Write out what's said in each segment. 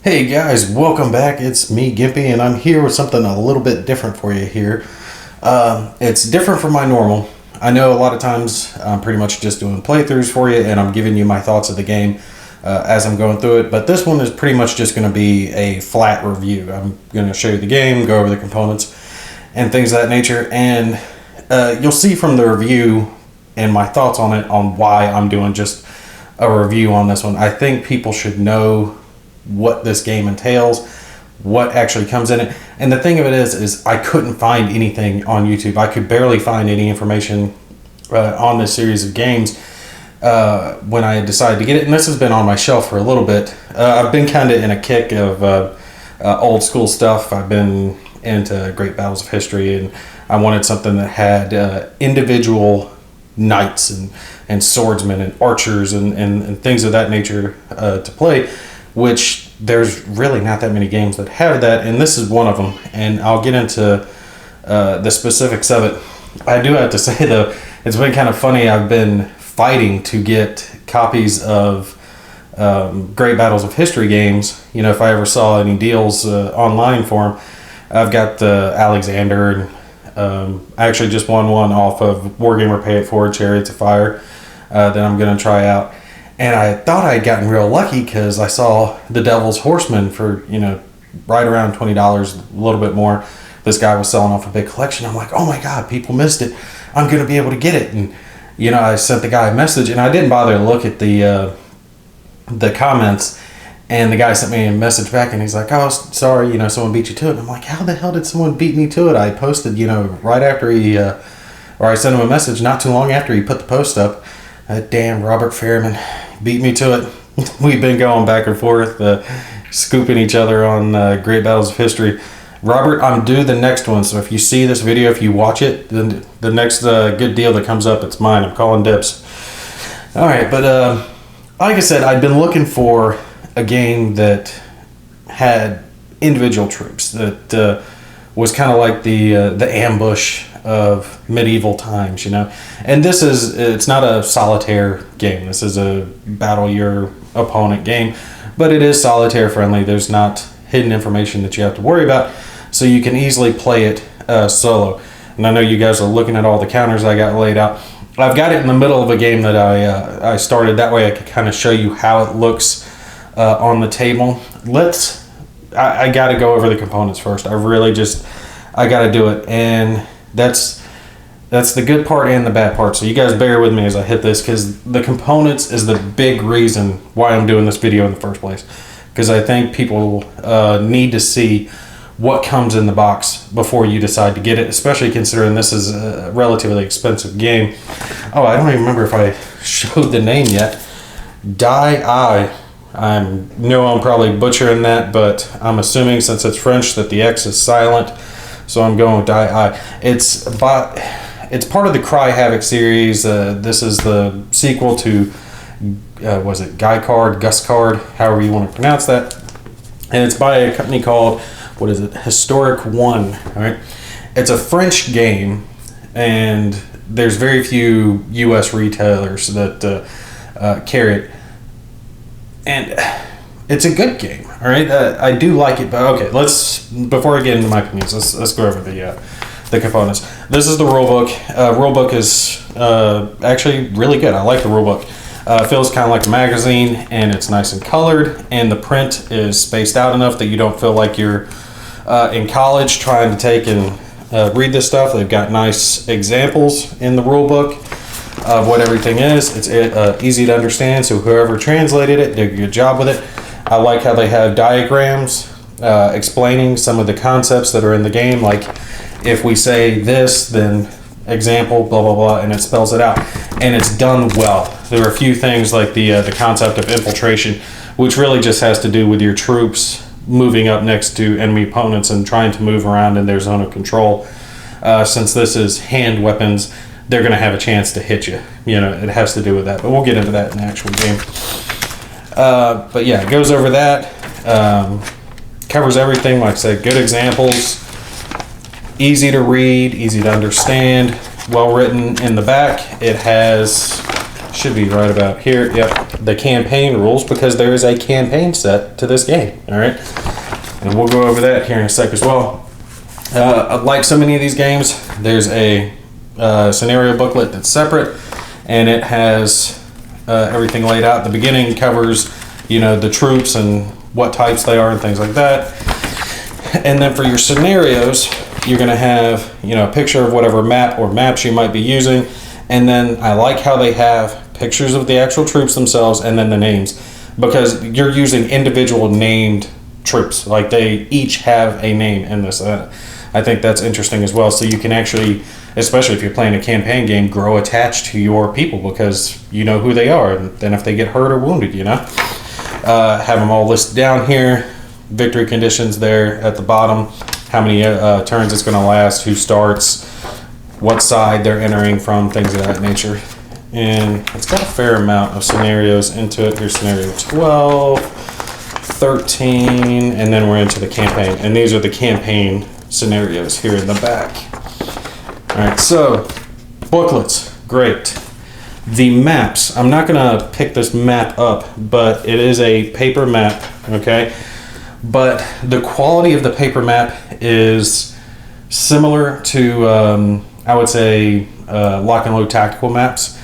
Hey guys, welcome back. It's me, Gimpy, and I'm here with something a little bit different for you here. It's different from my normal. I know a lot of times I'm pretty much just doing playthroughs for you, and I'm giving you my thoughts of the game as I'm going through it. But this one is pretty much just going to be a flat review. I'm going to show you the game, go over the components, and things of that nature. And you'll see from the review and my thoughts on it on why I'm doing just a review on this one. I think people should know what this game entails, what actually comes in it. And the thing of it is I couldn't find anything on YouTube. I could barely find any information on this series of games when I decided to get it. And this has been on my shelf for a little bit. I've been kind of in a kick of old school stuff. I've been into Great Battles of History, and I wanted something that had individual knights and swordsmen and archers and things of that nature to play, which there's really not that many games that have that, and this is one of them, and I'll get into the specifics of it. I do have to say, though, it's been kind of funny. I've been fighting to get copies of Great Battles of History games. You know, if I ever saw any deals online for them. I've got the Alexander, and I actually just won one off of Wargamer Pay It Forward, Chariots of Fire, that I'm going to try out. And I thought I'd gotten real lucky because I saw the Devil's Horseman for, right around $20, a little bit more. This guy was selling off a big collection. I'm like, oh my God, people missed it. I'm going to be able to get it. And, I sent the guy a message, and I didn't bother to look at the comments. And the guy sent me a message back, and he's like, oh, sorry, someone beat you to it. And I'm like, how the hell did someone beat me to it? I posted, right after or I sent him a message not too long after he put the post up. Damn, Robert Fairman beat me to it. We've been going back and forth, scooping each other on Great Battles of History. Robert, I'm due the next one, so if you see this video, if you watch it, then the next good deal that comes up, it's mine. I'm calling dibs. All right, but like I said, I've been looking for a game that had individual troops, that was kind of like the ambush of medieval times, and it's not a solitaire game. This is a battle your opponent game, but it is solitaire friendly. There's not hidden information that you have to worry about, so you can easily play it solo. And I know you guys are looking at all the counters I got laid out. I've got it in the middle of a game that I started. That way I could kind of show you how it looks on the table. I got to go over the components first. I got to do it, and that's the good part and the bad part. So you guys bear with me as I hit this, because the components is the big reason why I'm doing this video in the first place. Because I think people need to see what comes in the box before you decide to get it, especially considering this is a relatively expensive game. Oh, I don't even remember if I showed the name yet. Diex Aie. I'm probably butchering that, but I'm assuming since it's French that the X is silent, so I'm going with Diex Aie. It's part of the Cry Havoc series. This is the sequel to, was it Gus Card, however you want to pronounce that. And it's by a company called, Historic One. All right, it's a French game, and there's very few U.S. retailers that carry it. And it's a good game, all right? I do like it, but okay, before I get into my opinions, let's go over the components. This is the rulebook. Rulebook is actually really good. I like the rulebook. It feels kind of like a magazine, and it's nice and colored, and the print is spaced out enough that you don't feel like you're in college trying to take and read this stuff. They've got nice examples in the rulebook of what everything is. It's easy to understand, so whoever translated it did a good job with it. I like how they have diagrams explaining some of the concepts that are in the game, like if we say this, then example, blah, blah, blah, and it spells it out. And it's done well. There are a few things like the concept of infiltration, which really just has to do with your troops moving up next to enemy opponents and trying to move around in their zone of control. Since this is hand weapons, they're going to have a chance to hit you. It has to do with that. But we'll get into that in the actual game. But yeah, it goes over that. Covers everything. Like I said, good examples. Easy to read, easy to understand. Well written in the back. It has should be right about here. Yep, the campaign rules, because there is a campaign set to this game. All right, and we'll go over that here in a sec as well. Like so many of these games, there's a scenario booklet that's separate, and it has everything laid out. The beginning covers, you know, the troops and what types they are and things like that. And then for your scenarios, you're going to have, you know, a picture of whatever map or maps you might be using. And then I like how they have pictures of the actual troops themselves and then the names, because you're using individual named troops. Like they each have a name in this. I think that's interesting as well. So you can actually, especially if you're playing a campaign game, grow attached to your people because you know who they are. And then if they get hurt or wounded, you know, have them all listed down here. Victory conditions there at the bottom. How many turns it's going to last, who starts, what side they're entering from, things of that nature. And it's got a fair amount of scenarios into it. Here's scenario 12, 13, and then we're into the campaign. And these are the campaign scenarios here in the back. All right, so booklets, great. The maps, I'm not gonna pick this map up, but it is a paper map, okay? But the quality of the paper map is similar to, I would say, lock and load tactical maps.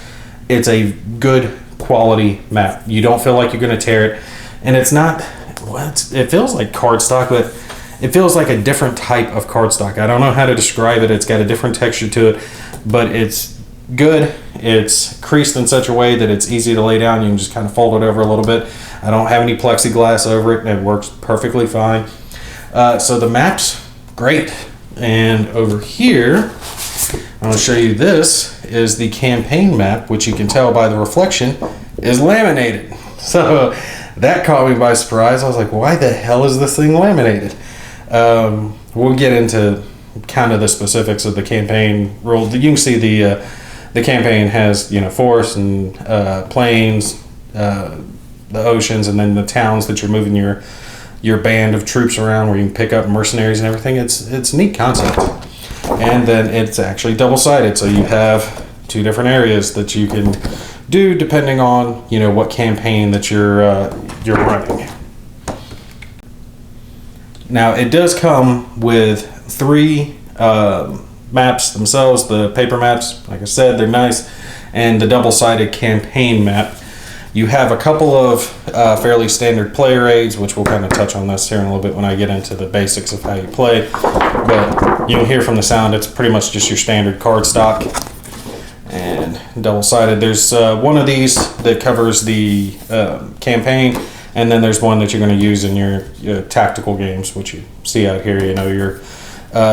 It's a good quality map. You don't feel like you're gonna tear it. And it's not, it feels like cardstock, but it feels like a different type of cardstock. I don't know how to describe it. It's got a different texture to it, but it's good. It's creased in such a way that it's easy to lay down. You can just kind of fold it over a little bit. I don't have any plexiglass over it. It works perfectly fine. So the map's great. And over here, I'm going to show you, this is the campaign map, which you can tell by the reflection is laminated. So that caught me by surprise. I was like, why the hell is this thing laminated? We'll get into kind of the specifics of the campaign rules. You can see the campaign has, you know, forests and plains, the oceans, and then the towns that you're moving your band of troops around, where you can pick up mercenaries and everything. It's a neat concept. And then it's actually double-sided, so you have two different areas that you can do depending on, you know, what campaign that you're running. Now it does come with 3 maps themselves. The paper maps, like I said, they're nice, and the double-sided campaign map. You have a couple of fairly standard player aids, which we'll kind of touch on this here in a little bit when I get into the basics of how you play. But you can hear from the sound, it's pretty much just your standard card stock. And double-sided, there's one of these that covers the campaign, and then there's one that you're going to use in your tactical games, which you see out here. You know, your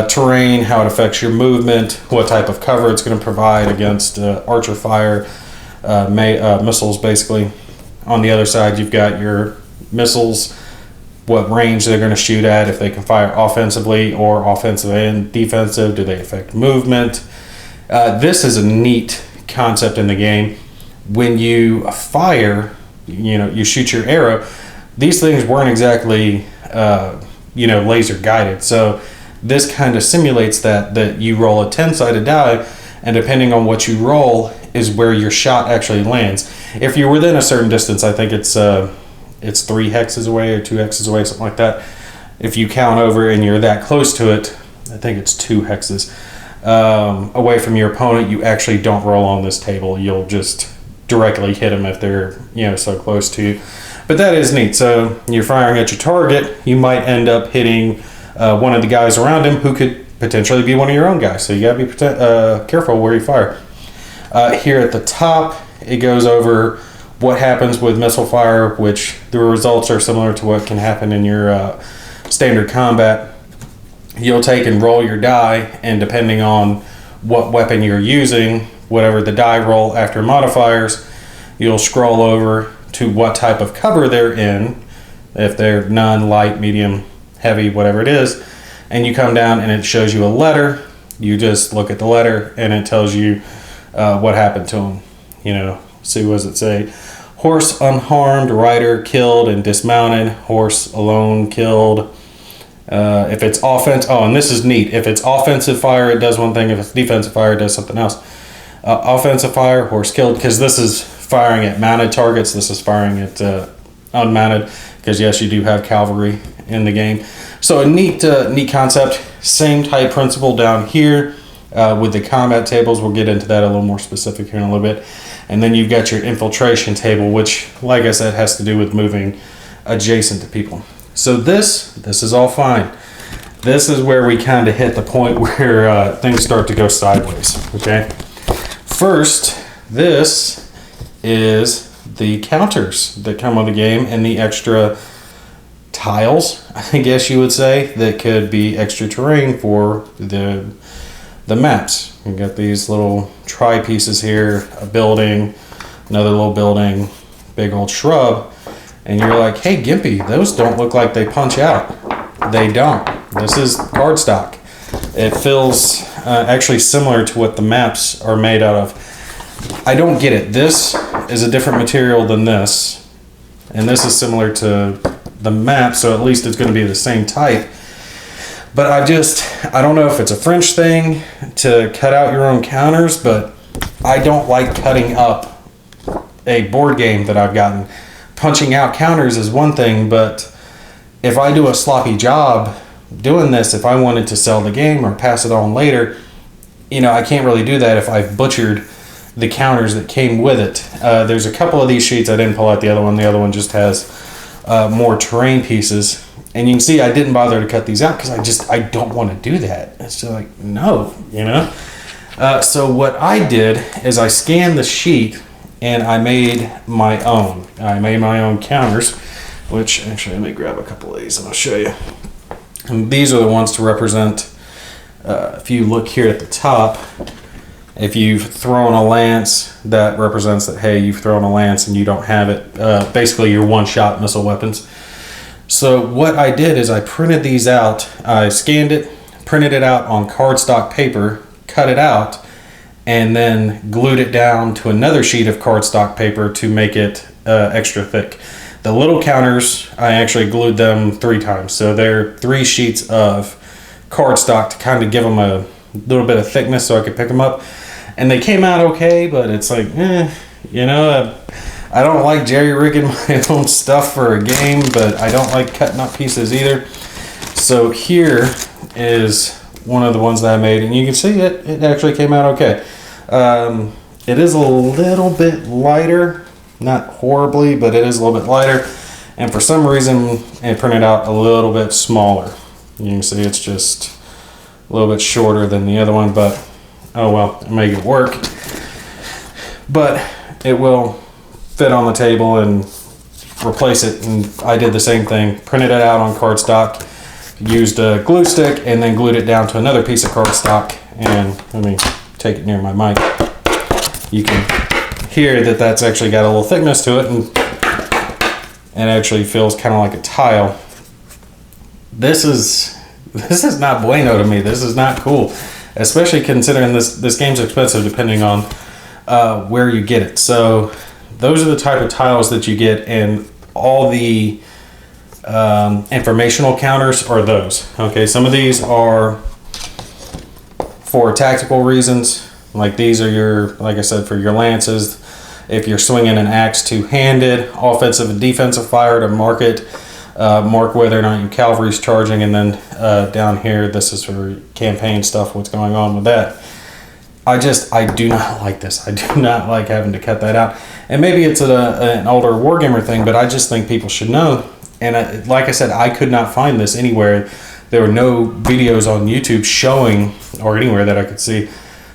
terrain, how it affects your movement, what type of cover it's going to provide against archer fire, missiles, basically. On the other side, you've got your missiles, what range they're going to shoot at, if they can fire offensively or offensive and defensive, do they affect movement. This is a neat concept in the game. When you fire, you know, you shoot your arrow, these things weren't exactly, you know, laser guided. So this kind of simulates that you roll a 10-sided die, and depending on what you roll is where your shot actually lands. If you're within a certain distance, I think it's 3 hexes away or 2 hexes away, something like that. If you count over and you're that close to it, I think it's 2 hexes away from your opponent, you actually don't roll on this table. You'll just directly hit them if they're, you know, so close to you. But that is neat. So you're firing at your target, you might end up hitting one of the guys around him who could potentially be one of your own guys. So you gotta be careful where you fire. Here at the top, it goes over what happens with missile fire, which the results are similar to what can happen in your standard combat. You'll take and roll your die, and depending on what weapon you're using, whatever the die roll after modifiers, you'll scroll over to what type of cover they're in, if they're none, light, medium, heavy, whatever it is, and you come down and it shows you a letter. You just look at the letter and it tells you what happened to them. You know, see, what does it say? Horse unharmed, rider killed and dismounted, horse alone killed. If it's offense, oh, and this is neat. If it's offensive fire, it does one thing. If it's defensive fire, it does something else. Offensive fire, horse killed, because this is firing at mounted targets. This is firing at unmounted, because yes, you do have cavalry in the game. So a neat concept. Same type principle down here with the combat tables. We'll get into that a little more specific here in a little bit. And then you've got your infiltration table, which, like I said, has to do with moving adjacent to people. So this is all fine. This is where we kind of hit the point where things start to go sideways, okay? First, this is the counters that come with the game and the extra tiles, I guess you would say, that could be extra terrain for the maps. You've got these little tri pieces here, a building, another little building, big old shrub, and you're like, hey Gimpy, those don't look like they punch out. They don't. This is cardstock. It feels actually similar to what the maps are made out of. I don't get it. This is a different material than this, and this is similar to the map, so at least it's going to be the same type. But I don't know if it's a French thing to cut out your own counters, but I don't like cutting up a board game that I've gotten. Punching out counters is one thing, but if I do a sloppy job doing this, if I wanted to sell the game or pass it on later, I can't really do that if I've butchered the counters that came with it. There's a couple of these sheets. I didn't pull out the other one. The other one just has more terrain pieces. And you can see I didn't bother to cut these out because I don't want to do that. It's just like, no, So what I did is I scanned the sheet and I made my own. I made my own counters, which actually, let me grab a couple of these and I'll show you. And these are the ones to represent, if you look here at the top, if you've thrown a lance, that represents that, hey, you've thrown a lance and you don't have it. Basically, your one-shot missile weapons. So what I did is I printed these out. I scanned it, printed it out on cardstock paper, cut it out, and then glued it down to another sheet of cardstock paper to make it extra thick. The little counters, I actually glued them 3 times. So they're 3 sheets of cardstock to kind of give them a little bit of thickness so I could pick them up. And they came out okay, but it's like, I don't like jerry-rigging my own stuff for a game, but I don't like cutting up pieces either. So here is one of the ones that I made, and you can see it actually came out okay. It is a little bit lighter, not horribly, but it is a little bit lighter. And for some reason, it printed out a little bit smaller. You can see it's just a little bit shorter than the other one, but oh well, make it work. But it will fit on the table and replace it. And I did the same thing, printed it out on cardstock, used a glue stick, and then glued it down to another piece of cardstock. And let me take it near my mic. You can hear that that's actually got a little thickness to it, and it actually feels kind of like a tile. This is not bueno to me. This is not cool, especially considering this game's expensive depending on where you get it. So those are the type of tiles that you get, and all the informational counters are those. Okay, some of these are for tactical reasons. Like these are your, like I said, for your lances. If you're swinging an axe two-handed, offensive and defensive fire to mark it, mark whether or not your cavalry's charging, and then down here, this is for campaign stuff, what's going on with that. I do not like this. I do not like having to cut that out. And maybe it's an older wargamer thing, but I just think people should know. And like I said, I could not find this anywhere. There were no videos on YouTube showing, or anywhere that I could see,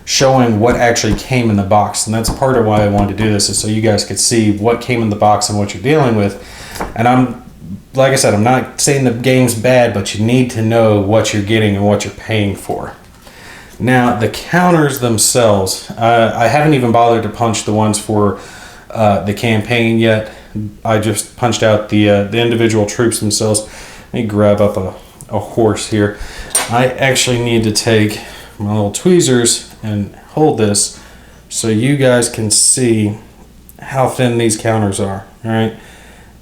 showing what actually came in the box. And that's part of why I wanted to do this, is so you guys could see what came in the box and what you're dealing with. And like I said, I'm not saying the game's bad, but you need to know what you're getting and what you're paying for. Now, the counters themselves, I haven't even bothered to punch the ones for the campaign yet. I just punched out the individual troops themselves. Let me grab up a horse here. I actually need to take my little tweezers and hold this so you guys can see how thin these counters are. All right,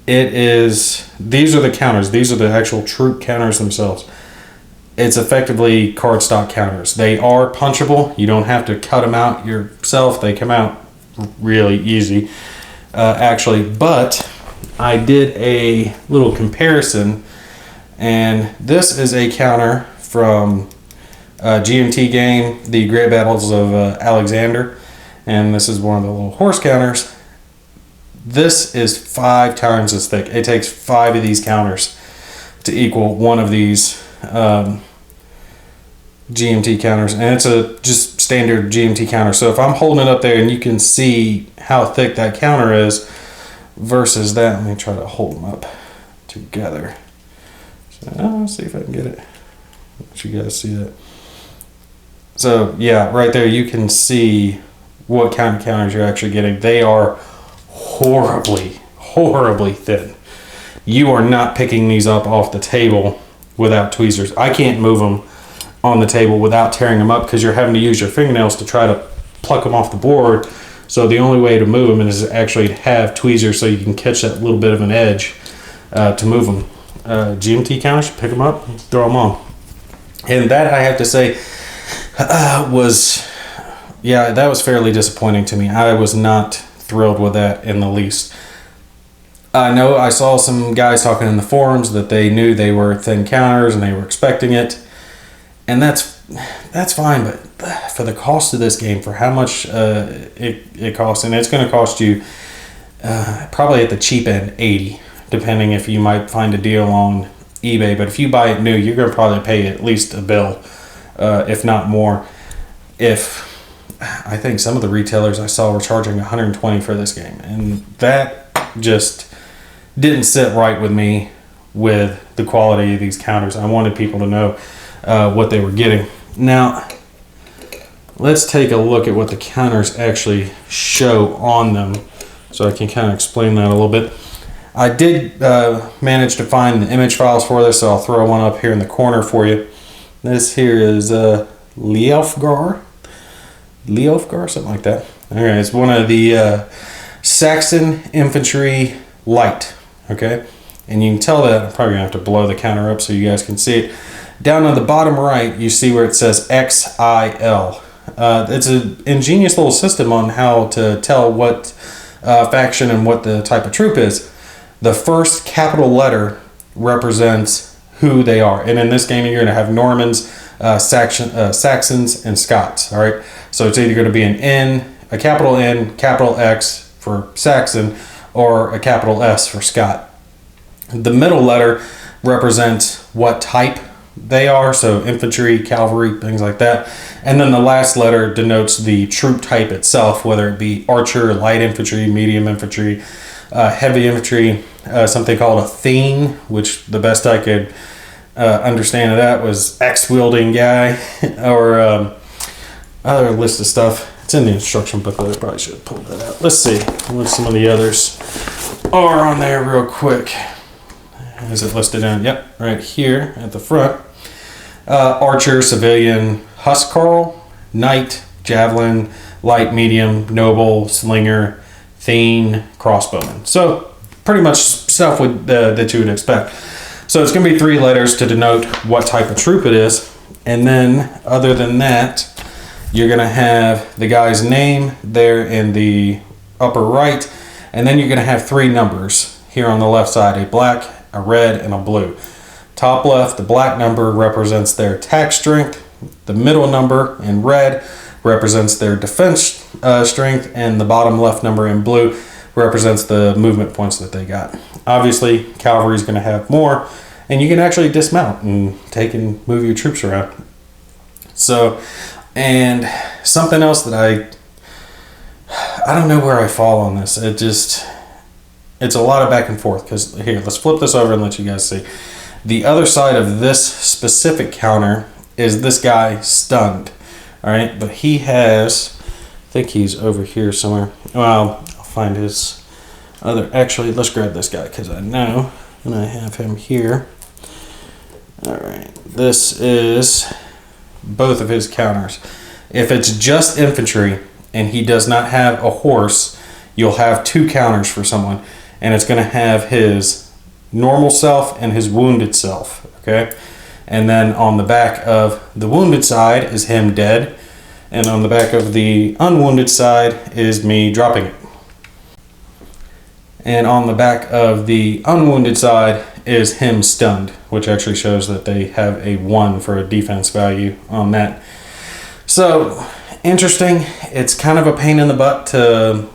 these are the counters. These are the actual troop counters themselves. It's effectively cardstock counters. They are punchable. You don't have to cut them out yourself. They come out really easy. actually, but I did a little comparison, and this is a counter from GMT game, the Great Battles of Alexander, and this is one of the little horse counters. This is 5 times as thick. It takes 5 of these counters to equal one of these GMT counters, and it's a just standard GMT counter. So if I'm holding it up there and you can see how thick that counter is versus that, let me try to hold them up together. So, let's see if I can get it. Let you guys see that. So yeah, right there you can see what kind of counters you're actually getting. They are horribly thin. You are not picking these up off the table without tweezers. I can't move them on the table without tearing them up because you're having to use your fingernails to try to pluck them off the board. So the only way to move them is actually to have tweezers so you can catch that little bit of an edge to move them. GMT counters, pick them up, throw them on. And that, I have to say, that was fairly disappointing to me. I was not thrilled with that in the least. I know I saw some guys talking in the forums that they knew they were thin counters and they were expecting it. And that's fine, but for the cost of this game, for how much it costs, and it's going to cost you probably at the cheap end $80, depending if you might find a deal on eBay. But if you buy it new, you're going to probably pay at least a bill, if not more. I think some of the retailers I saw were charging $120 for this game, and that just didn't sit right with me with the quality of these counters. I wanted people to know what they were getting. Now, let's take a look at what the counters actually show on them so I can kind of explain that a little bit. I did manage to find the image files for this, so I'll throw one up here in the corner for you. This here is Leofgar, something like that. Alright, it's one of the Saxon Infantry Light, okay? And you can tell that I'm probably going to have to blow the counter up so you guys can see it. Down on the bottom right, you see where it says XIL. It's an ingenious little system on how to tell what faction and what the type of troop is. The first capital letter represents who they are. And in this game, you're going to have Normans, Saxons, and Scots. All right. So it's either going to be an N, a capital N, capital X for Saxon, or a capital S for Scot. The middle letter represents what type they are, so infantry, cavalry, things like that. And then the last letter denotes the troop type itself, whether it be archer, light infantry, medium infantry, heavy infantry, something called a theme, which the best I could understand of that was axe-wielding guy, or other list of stuff. It's in the instruction booklet. I probably should have pulled that out. Let's see what some of the others are on there real quick. Is it listed in? Yep, right here at the front. Archer, civilian, huscarl, knight, javelin, light, medium, noble, slinger, thane, crossbowman. So pretty much stuff that you would expect. So it's going to be 3 letters to denote what type of troop it is. And then other than that, you're going to have the guy's name there in the upper right. And then you're going to have 3 numbers here on the left side, a black, a red, and a blue. Top left, the black number represents their attack strength. The middle number in red represents their defense strength, and the bottom left number in blue represents the movement points that they got. Obviously, cavalry is going to have more, and you can actually dismount and take and move your troops around. So, and something else that I don't know where I fall on this. It's a lot of back and forth, because here, let's flip this over and let you guys see. The other side of this specific counter is this guy stunned. All right, but he has, I think he's over here somewhere. Well, I'll find his other, actually, let's grab this guy because I know, and I have him here. All right, this is both of his counters. If it's just infantry and he does not have a horse, you'll have 2 counters for someone, and it's going to have his normal self and his wounded self, okay? And then on the back of the wounded side is him dead, and on the back of the unwounded side is me dropping it. And on the back of the unwounded side is him stunned, which actually shows that they have a 1 for a defense value on that. So, interesting. It's kind of a pain in the butt to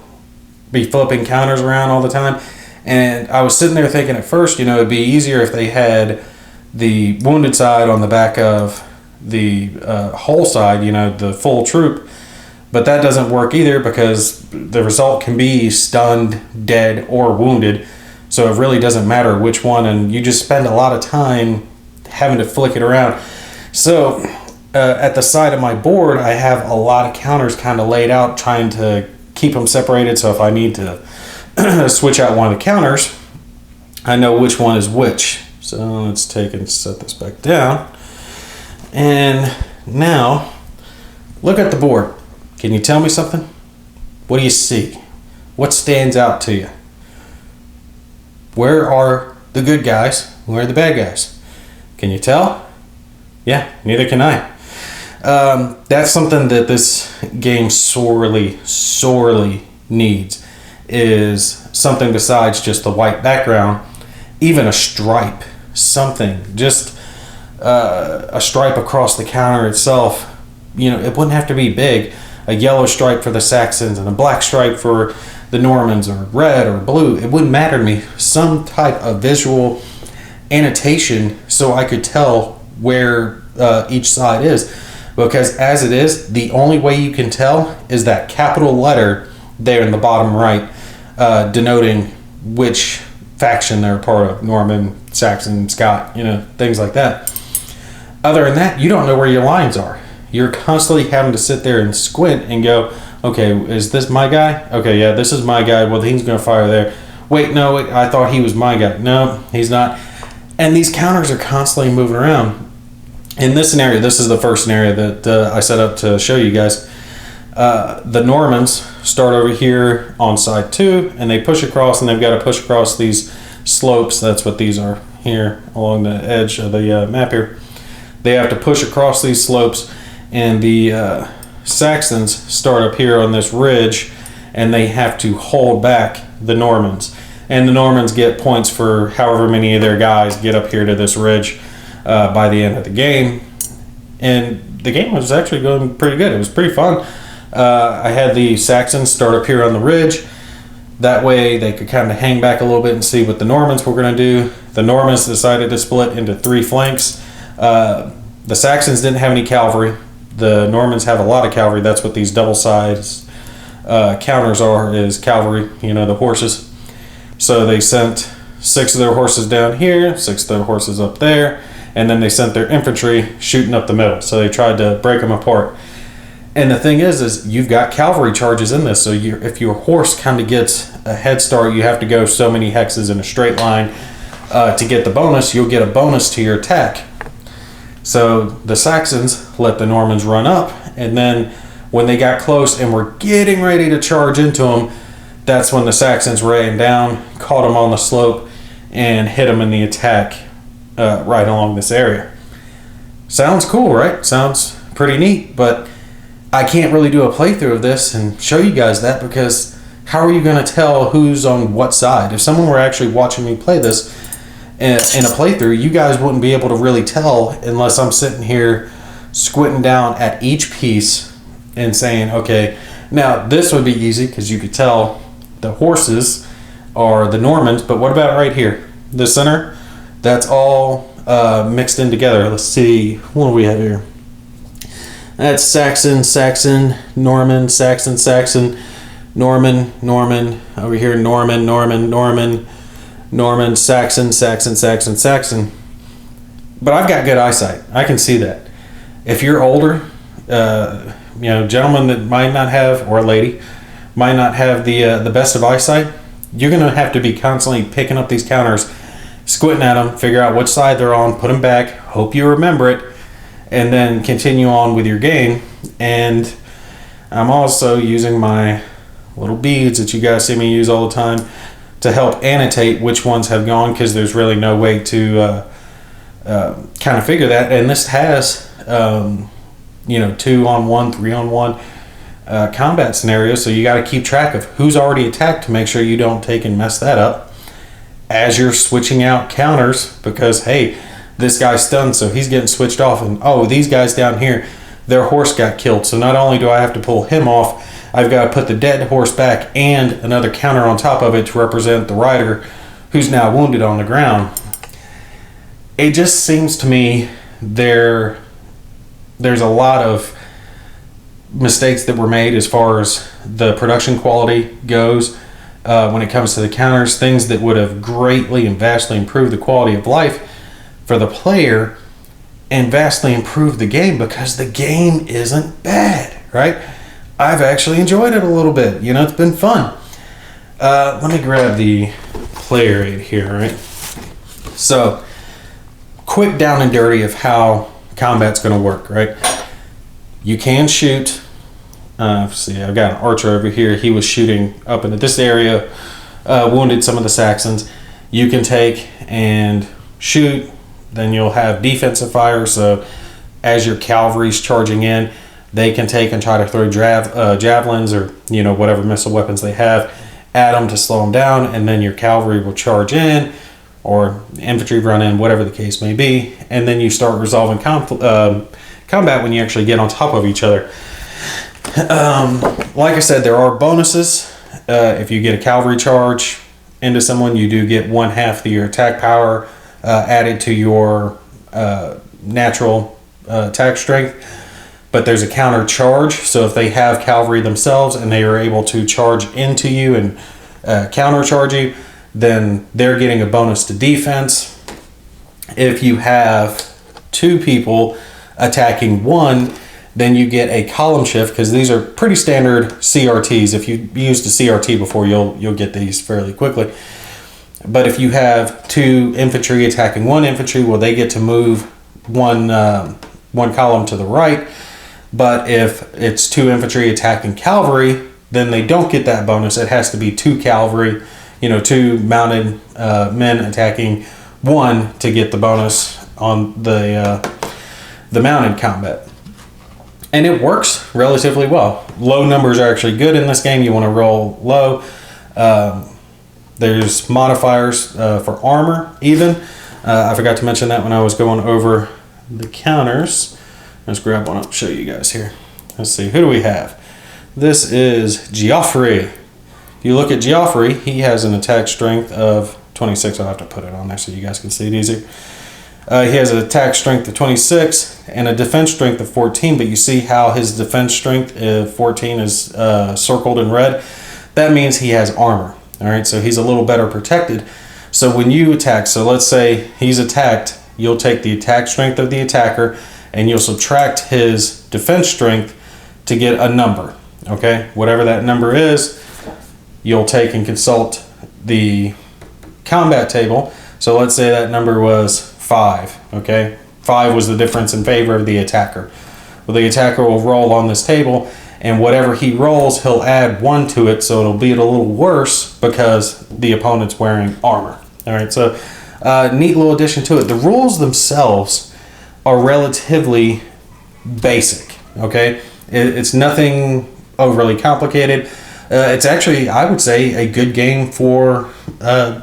be flipping counters around all the time. And I was sitting there thinking at first, it'd be easier if they had the wounded side on the back of the whole side, the full troop. But that doesn't work either because the result can be stunned, dead, or wounded. So it really doesn't matter which one, and you just spend a lot of time having to flick it around. So at the side of my board, I have a lot of counters kind of laid out, trying to keep them separated. So if I need to switch out one of the counters, I know which one is which. So let's take and set this back down. And now, look at the board. Can you tell me something? What do you see? What stands out to you? Where are the good guys? Where are the bad guys? Can you tell? Yeah, neither can I. That's something that this game sorely needs, is something besides just the white background, even a stripe, something, just a stripe across the counter itself. It wouldn't have to be big. A yellow stripe for the Saxons and a black stripe for the Normans, or red or blue. It wouldn't matter to me. Some type of visual annotation so I could tell where each side is. Because as it is, the only way you can tell is that capital letter there in the bottom right, denoting which faction they're part of. Norman, Saxon, Scot, things like that. Other than that, you don't know where your lines are. You're constantly having to sit there and squint and go, okay, is this my guy? Okay, yeah, this is my guy. Well, he's going to fire there. Wait, no, I thought he was my guy. No, he's not. And these counters are constantly moving around. In this scenario, this is the first scenario that I set up to show you guys. The Normans start over here on side 2, and they push across, and they've got to push across these slopes. That's what these are here along the edge of the map here. They have to push across these slopes, and the Saxons start up here on this ridge, and they have to hold back the Normans. And the Normans get points for however many of their guys get up here to this ridge by the end of the game. And the game was actually going pretty good. It was pretty fun. I had the Saxons start up here on the ridge. That way they could kind of hang back a little bit and see what the Normans were going to do. The Normans decided to split into 3 flanks. The Saxons didn't have any cavalry. The Normans have a lot of cavalry. That's what these double-sized counters are, is cavalry, the horses. So they sent 6 of their horses down here, 6 of their horses up there, and then they sent their infantry shooting up the middle. So they tried to break them apart. And the thing is you've got cavalry charges in this. So if your horse kind of gets a head start, you have to go so many hexes in a straight line to get the bonus. You'll get a bonus to your attack. So the Saxons let the Normans run up, and then when they got close and were getting ready to charge into them, that's when the Saxons ran down, caught them on the slope, and hit them in the attack right along this area. Sounds cool, right? Sounds pretty neat, but I can't really do a playthrough of this and show you guys that, because how are you going to tell who's on what side? If someone were actually watching me play this in a playthrough, you guys wouldn't be able to really tell unless I'm sitting here squinting down at each piece and saying, okay, now this would be easy because you could tell the horses are the Normans, but what about right here? The center? That's all mixed in together. Let's see, what do we have here? That's Saxon, Saxon, Norman, Saxon, Saxon, Norman, Norman, over here Norman, Norman, Norman, Norman, Saxon, Saxon, Saxon, Saxon. But I've got good eyesight. I can see that. If you're older, gentlemen that might not have, or a lady, might not have the best of eyesight, you're going to have to be constantly picking up these counters, squinting at them, figure out which side they're on, put them back, hope you remember it, and then continue on with your game. And I'm also using my little beads that you guys see me use all the time to help annotate which ones have gone, because there's really no way to kind of figure that. And this has 2-on-1, 3-on-1. combat scenario, so you got to keep track of who's already attacked to make sure you don't take and mess that up as you're switching out counters, because hey, this guy's stunned, so he's getting switched off, and oh, these guys down here, their horse got killed, so not only do I have to pull him off, I've got to put the dead horse back and another counter on top of it to represent the rider who's now wounded on the ground. It just seems to me there's a lot of mistakes that were made as far as the production quality goes when it comes to the counters, things that would have greatly and vastly improved the quality of life for the player and vastly improved the game, because the game isn't bad, right? I've actually enjoyed it a little bit. You know, it's been fun. Let me grab the player aid here, right? So, quick down and dirty of how combat's going to work, right? You can shoot. See, I've got an archer over here. He was shooting up into this area, wounded some of the Saxons. You can take and shoot. Then you'll have defensive fire. So as your cavalry's charging in, they can take and try to throw javelins or, you know, whatever missile weapons they have at them to slow them down. And then your cavalry will charge in, or infantry run in, whatever the case may be. And then you start resolving combat when you actually get on top of each other. Like I said, there are bonuses. If you get a cavalry charge into someone, you do get 1/2 of your attack power added to your natural attack strength. But there's a counter charge, so if they have cavalry themselves and they are able to charge into you and counter charge you, then they're getting a bonus to defense. If you have 2 people attacking one, then you get a column shift, because these are pretty standard CRTs. If you've used a CRT before, you'll get these fairly quickly. But if you have 2 infantry attacking 1 infantry, well, they get to move one column to the right. But if it's 2 infantry attacking cavalry, then they don't get that bonus. It has to be 2 cavalry, 2 mounted men attacking 1 to get the bonus on the mounted combat. And it works relatively well. Low numbers are actually good in this game. You want to roll low. There's modifiers for armor even. I forgot to mention that when I was going over the counters. Let's grab one up and show you guys here. Let's see, who do we have? This is Geoffrey. If you look at Geoffrey, he has an attack strength of 26. I'll have to put it on there so you guys can see it easier. He has an attack strength of 26 and a defense strength of 14, but you see how his defense strength of 14 is circled in red? That means he has armor. All right, so he's a little better protected. So when you attack, so let's say he's attacked, you'll take the attack strength of the attacker and you'll subtract his defense strength to get a number. Okay, whatever that number is, you'll take and consult the combat table. So let's say that number was 5, okay? 5 was the difference in favor of the attacker. Well, the attacker will roll on this table, and whatever he rolls, he'll add 1 to it, so it'll be a little worse because the opponent's wearing armor. All right, so neat little addition to it. The rules themselves are relatively basic, okay? It's nothing overly complicated. It's actually, I would say, a good game for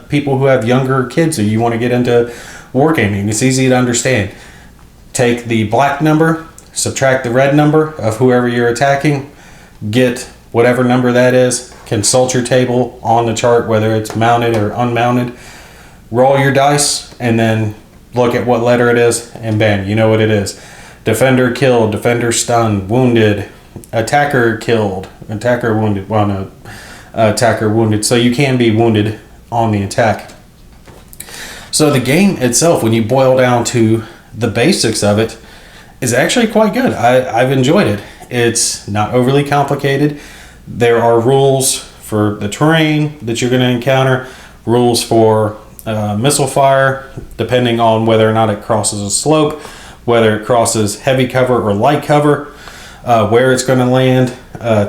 people who have younger kids or you want to get into wargaming. It's easy to understand. Take the black number, subtract the red number of whoever you're attacking, get whatever number that is, consult your table on the chart, whether it's mounted or unmounted, roll your dice, and then look at what letter it is, and bam, you know what it is. Defender killed, defender stunned, wounded, attacker killed, attacker wounded, well no, attacker wounded, so you can be wounded on the attack. So the game itself, when you boil down to the basics of it, is actually quite good. I've enjoyed it. It's not overly complicated. There are rules for the terrain that you're going to encounter, rules for missile fire, depending on whether or not it crosses a slope, whether it crosses heavy cover or light cover, where it's going to land,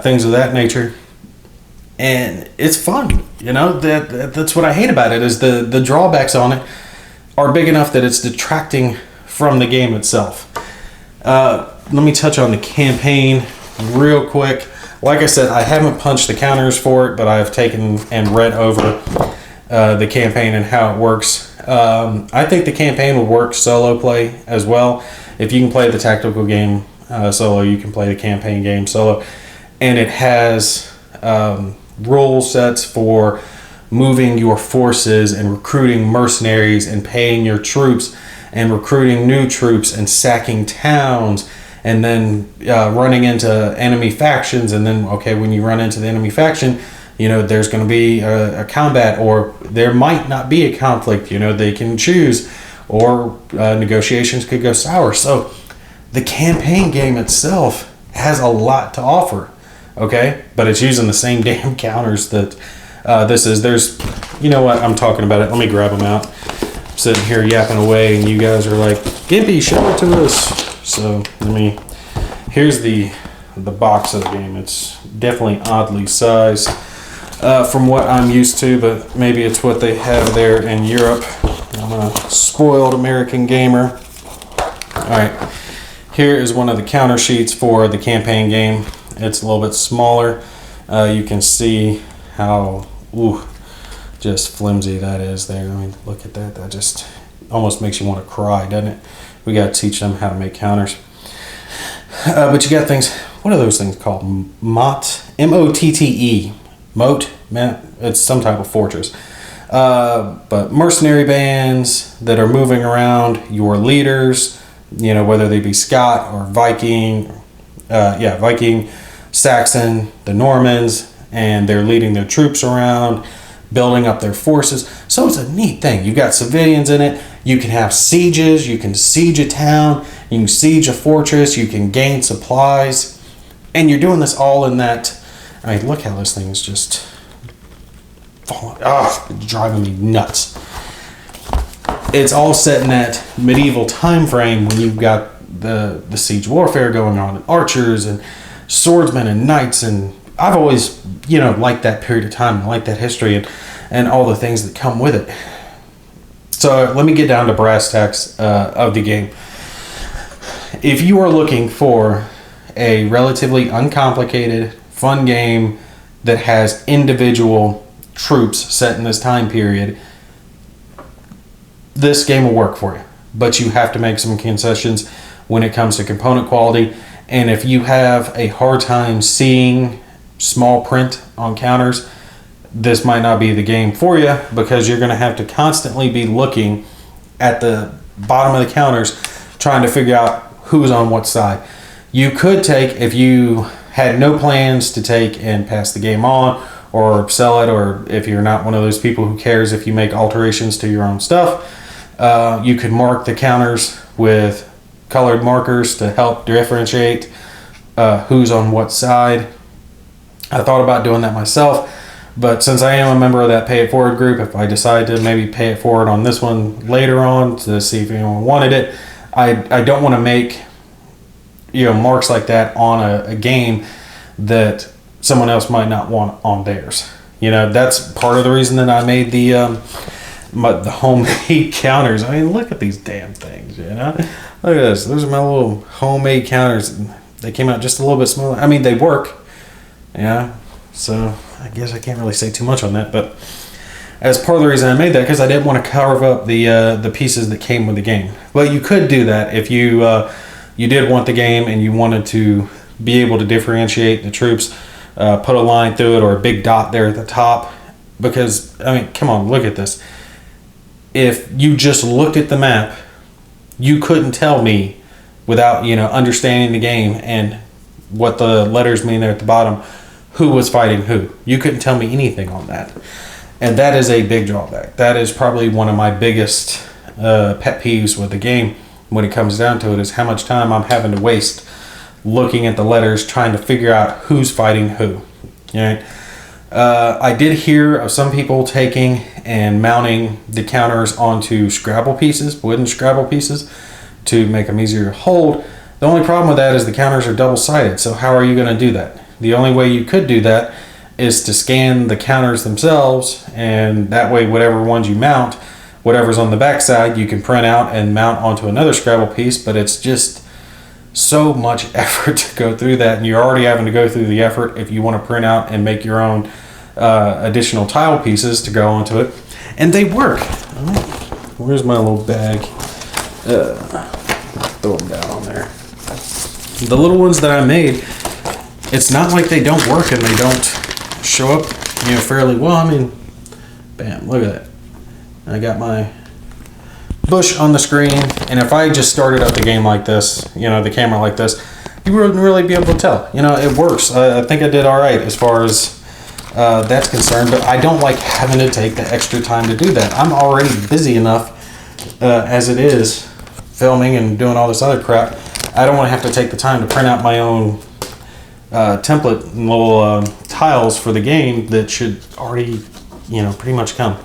things of that nature. And it's fun, that's what I hate about it, is the drawbacks on it are big enough that it's detracting from the game itself. Let me touch on the campaign real quick. Like I said, I haven't punched the counters for it, but I've taken and read over the campaign and how it works. I think the campaign will work solo play as well. If you can play the tactical game solo, you can play the campaign game solo. And it has rule sets for moving your forces and recruiting mercenaries and paying your troops and recruiting new troops and sacking towns and then running into enemy factions. And then, okay, when you run into the enemy faction, you know, there's going to be a combat, or there might not be a conflict. You know, they can choose, or negotiations could go sour. So the campaign game itself has a lot to offer, okay? But it's using the same damn counters that this is. There's, you know what, I'm talking about it. Let me grab them out. I'm sitting here yapping away, and you guys are like, Gimpy, show it to us. So here's the box of the game. It's definitely oddly sized from what I'm used to, but maybe it's what they have there in Europe. I'm a spoiled American gamer. All right, here is one of the counter sheets for the campaign game. It's a little bit smaller. You can see how just flimsy that is there. I mean, look at that. That just almost makes you want to cry, doesn't it? We got to teach them how to make counters. But you got things, what are those things called? Motte, M-O-T-T-E. Moat, man, it's some type of fortress. But mercenary bands that are moving around, your leaders, you know, whether they be Scot or Viking, Viking, Saxon, the Normans, and they're leading their troops around, building up their forces. So it's a neat thing. You've got civilians in it. You can have sieges. You can siege a town. You can siege a fortress. You can gain supplies. And you're doing this all in that. I mean, look how this thing is just falling. It's driving me nuts. It's all set in that medieval time frame when you've got the siege warfare going on, and archers and swordsmen and knights, and I've always, you know, liked that period of time, liked that history and all the things that come with it. So let me get down to brass tacks of the game. If you are looking for a relatively uncomplicated, fun game that has individual troops set in this time period, this game will work for you. But you have to make some concessions when it comes to component quality. And if you have a hard time seeing small print on counters, this might not be the game for you, because you're going to have to constantly be looking at the bottom of the counters trying to figure out who's on what side. You could take, if you had no plans to take and pass the game on or sell it, or if you're not one of those people who cares if you make alterations to your own stuff, you could mark the counters with colored markers to help differentiate who's on what side. I thought about doing that myself, but since I am a member of that Pay It Forward group, if I decide to maybe pay it forward on this one later on to see if anyone wanted it, I don't want to make, you know, marks like that on a game that someone else might not want on theirs. You know, that's part of the reason that I made the homemade counters. I mean, look at these damn things, you know? Look at this. Those are my little homemade counters. They came out just a little bit smaller. I mean, they work. Yeah. So I guess I can't really say too much on that. But as part of the reason I made that, because I didn't want to carve up the pieces that came with the game. But you could do that if you you did want the game and you wanted to be able to differentiate the troops, put a line through it or a big dot there at the top. Because, I mean, come on, look at this. If you just looked at the map, you couldn't tell me without, you know, understanding the game and what the letters mean there at the bottom, who was fighting who. You couldn't tell me anything on that. And that is a big drawback. That is probably one of my biggest pet peeves with the game when it comes down to it, is how much time I'm having to waste looking at the letters trying to figure out who's fighting who. Right? I did hear of some people taking and mounting the counters onto Scrabble pieces, wooden Scrabble pieces, to make them easier to hold. The only problem with that is the counters are double-sided, so how are you going to do that? The only way you could do that is to scan the counters themselves, and that way whatever ones you mount, whatever's on the back side, you can print out and mount onto another Scrabble piece, but it's just so much effort to go through that, and you're already having to go through the effort if you want to print out and make your own additional tile pieces to go onto it. And they work. Where's my little bag? Throw them down on there. The little ones that I made, it's not like they don't work and they don't show up, fairly well. I mean, bam, look at that. I got my bush on the screen, and if I just started up the game like this, the camera like this, you wouldn't really be able to tell. It works. I think I did all right as far as that's concerned, but I don't like having to take the extra time to do that. I'm already busy enough as it is, filming and doing all this other crap. I don't want to have to take the time to print out my own template and little tiles for the game that should already, pretty much come.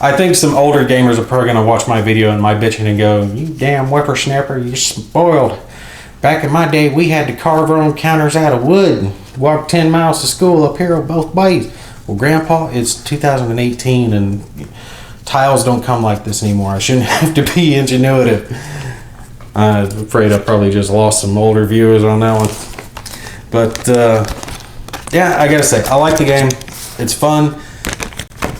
I think some older gamers are probably going to watch my video and my bitching and go, "You damn whippersnapper, you're spoiled. Back in my day, we had to carve our own counters out of wood and walk 10 miles to school uphill both ways." Well, Grandpa, it's 2018 and tiles don't come like this anymore. I shouldn't have to be ingenuitive. I'm afraid I probably just lost some older viewers on that one. But, yeah, I gotta say, I like the game. It's fun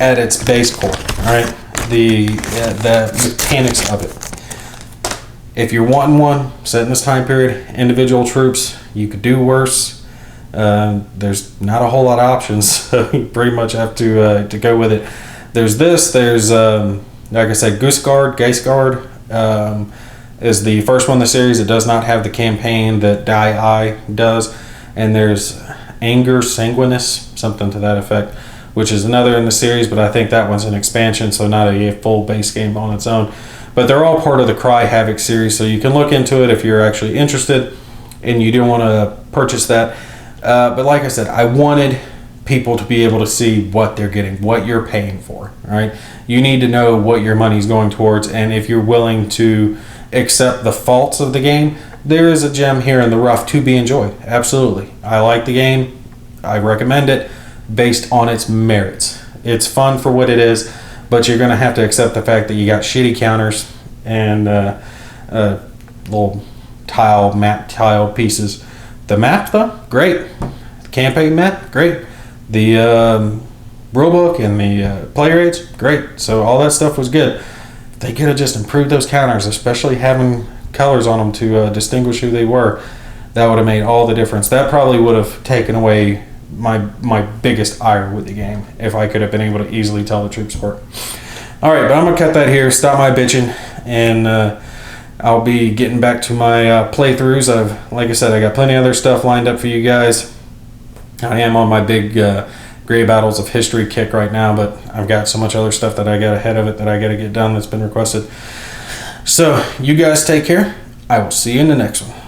at its base core, alright? The mechanics of it. If you're wanting one, set in this time period, individual troops, you could do worse. There's not a whole lot of options, so you pretty much have to go with it. There's this, there's, like I said, Geist Guard, is the first one in the series. It does not have the campaign that Diex Aie does. And there's Anger Sanguinis, something to that effect, which is another in the series, but I think that one's an expansion, so not a full base game on its own. But they're all part of the Cry Havoc series, so you can look into it if you're actually interested and you do want to purchase that. But like I said, I wanted people to be able to see what they're getting, what you're paying for, right? You need to know what your money's going towards, and if you're willing to accept the faults of the game, there is a gem here in the rough to be enjoyed. Absolutely. I like the game. I recommend it based on its merits. It's fun for what it is, but you're going to have to accept the fact that you got shitty counters and little map tile pieces. The map, though, great. The campaign map, great. The rulebook and the player aids, great. So all that stuff was good. They could have just improved those counters, especially having colors on them to distinguish who they were. That would have made all the difference. That probably would have taken away my biggest ire with the game if I could have been able to easily tell the troops apart. All right, but I'm gonna cut that here, stop my bitching, and I'll be getting back to my playthroughs. Like I said, I got plenty of other stuff lined up for you guys. I am on my big Gray Battles of History kick right now, but I've got so much other stuff that I got ahead of it that I got to get done that's been requested. So you guys take care. I will see you in the next one.